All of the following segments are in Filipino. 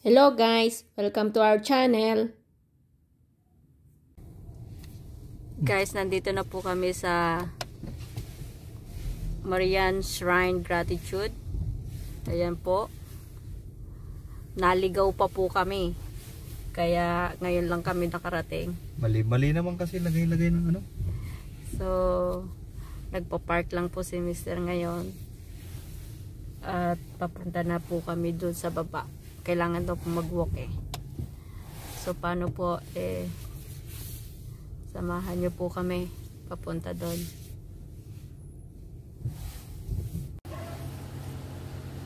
Hello guys! Welcome to our channel. Guys, nandito na po kami sa Marian Shrine Gratitude. Ayan po. Naligaw pa po kami. Kaya ngayon lang kami nakarating. Mali naman kasi lagay-lagay ng ano. So, nagpa-park lang po si Mr. ngayon. At papunta na po kami dun sa baba. Kailangan daw po mag-walk eh. So paano po samahan nyo po kami papunta doon.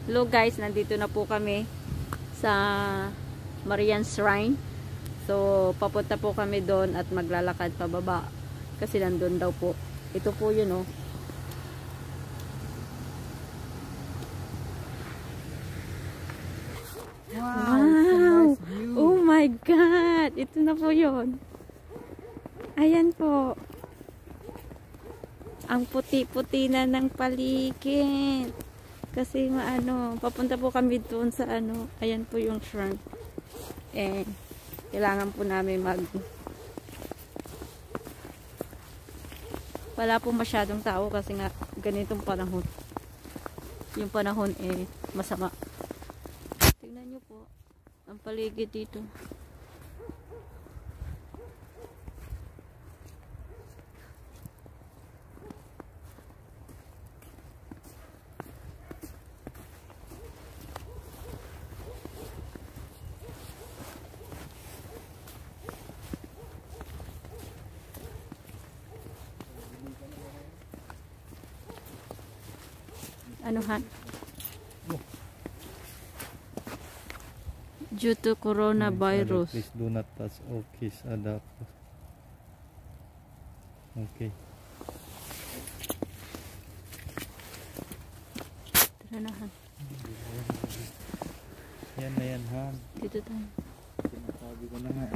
Hello guys, nandito na po kami sa Marian Shrine. So papunta po kami doon at maglalakad pababa kasi nandun daw po. Ito po yun oh. Wow! Nice, oh my God! Ito na po yun. Ayan po. Ang puti-puti na ng paligid. Kasi papunta po kami doon sa ayan po yung shrine. Kailangan po namin wala po masyadong tao kasi nga ganitong panahon. Yung panahon masama. Tingnan nyo po ang paligid dito. Anuhan? Due to coronavirus. Please do not touch or kiss other. Okay. Tara na Han. Yan na yan Han. Dito tayo. Sinasabi ko na nga.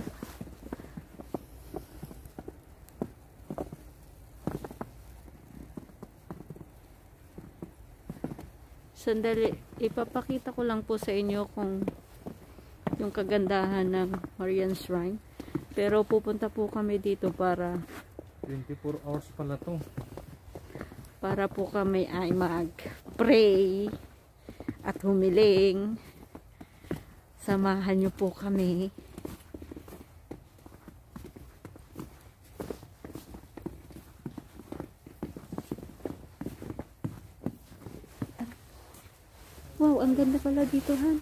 Sandali, ipapakita ko lang po sa inyo kung yung kagandahan ng Marian Shrine. Pero pupunta po kami dito para 24 hours pala to. Para po kami ay mag-pray at humiling. Samahan niyo po kami. Wow, ang ganda pala dito Han.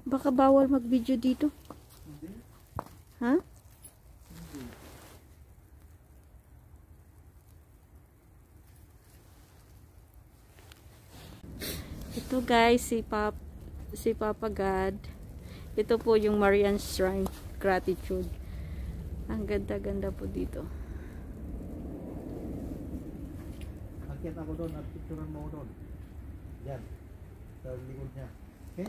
Baka bawal mag-video dito. Hindi. Ha? Hindi. Ito guys, si Papa God. Ito po yung Marian Shrine Gratitude. Ang ganda-ganda po dito. Akit ako doon at picturean mo doon. Yan. Sa likod niya. Okay?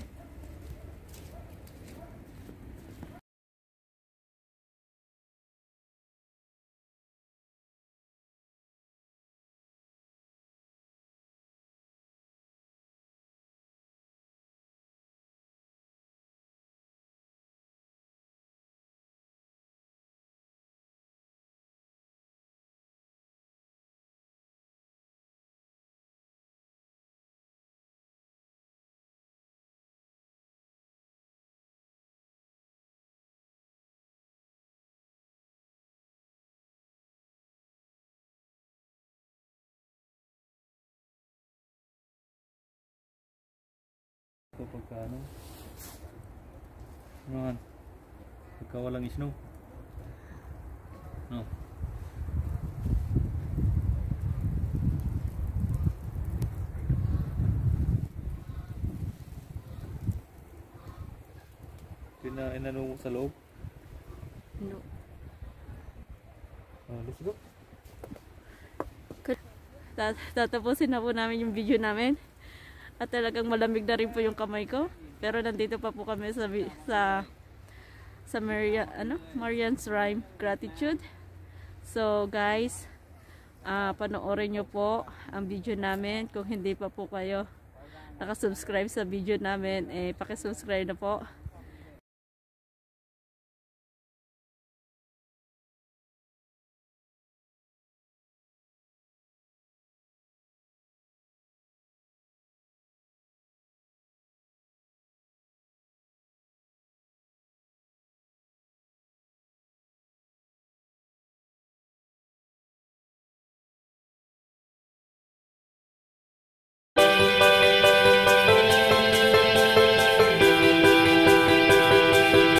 Ito pagka ano man pagka walang snow no. Inano mo sa loob? No. Let's go. Tatapusin na po namin yung video namin. At talagang malamig na rin po yung kamay ko. Pero nandito pa po kami sa Marian Shrine Gratitude. So guys, panoorin nyo po ang video namin. Kung hindi pa po kayo nakasubscribe sa video namin, pakisubscribe na po.